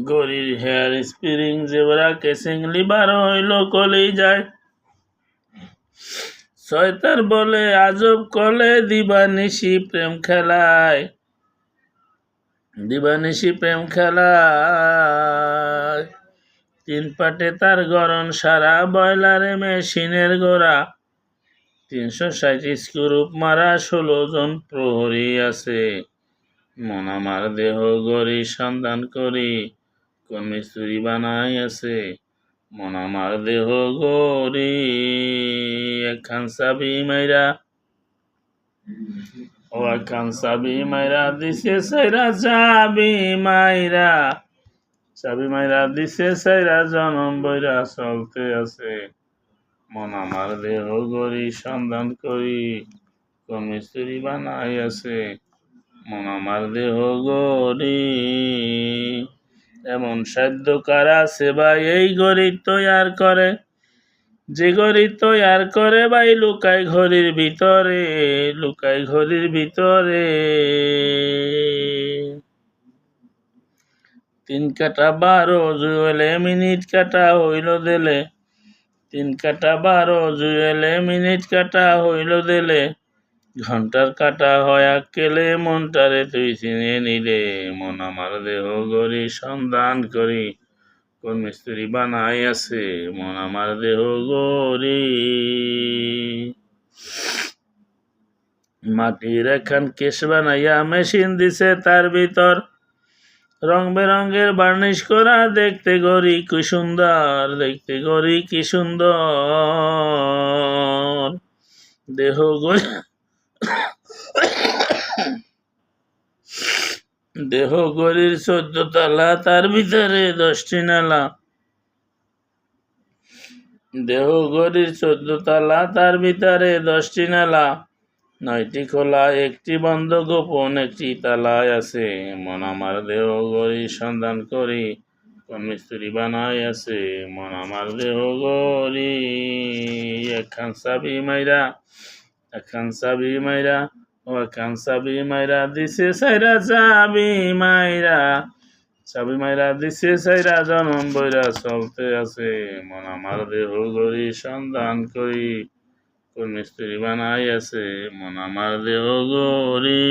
গরির hair spring zebra casing লিবার হইল কলেই যায় শয়তার বলে আজব কলে দিবানিশি প্রেম খেলায় তিন পাটে তার গরম সারা বয়লারে মেশিনের গোড়া 360 স্ক্রুপ মারা 16 জন প্রহরী আছে মন আমার দেহ গড়ি সন্ধান করি কোন মিস্ত্রি বানাই আছে মন আমার দেহ গড়ি একখান চাবি মাইরা দিছে সাইরা চাবি মাইরা দিছে সাইরা জনম বইরা চলতে আছে মন আমার দেহ গড়ি সন্ধান করি কোন মিস্ত্রি বানাই আছে মন আমার দেহ গড়ি এমন সাধ্য কারা আছে ভাই এই গড়ি তৈয়ার করে যে গড়ি তৈয়ার করে ভাই লুকায় ঘড়ির ভিতরে 3 কাটা 12 জুয়েলে মিনিট কাটা হইল দেলে 3 কাটা 12 জুয়েলে মিনিট কাটা হইল দেলে ঘন্টার কাটা হয় কেলে মনটারে তুই চিনে নিলে মন আমার দেহ গড়ি সন্ধান করি কোন মিস্ত্রি বানাই আছে মন আমার দেহ গড়ি মাটির একখান কেশ বানাইয়া মেশিন দিছে তার ভিতর রং বেরঙের বার্নিশ করা দেখতে গড়ি কি সুন্দর দেহ গড়ির 14 তলা তার ভিতরে 10টি নালা দেহ গড়ির 14 তলা তার ভিতরে 10টি নালা 9টি খোলা 1টি বন্ধ গোপন 1টি তালায় আছে মন আমার দেহ গড়ি সন্ধান করি কোন মিস্ত্রি বানাই আছে মন আমার দেহ গড়ি একখান চাবি মাইরা দিছে সাইরা চাবি মাইরা দিছে সাইরা জনম বইরা চলতে আছে মন আমার দেহ গড়ি সন্ধান করি কোন মিস্ত্রি বানাই আছে মন আমার দেহ গড়ি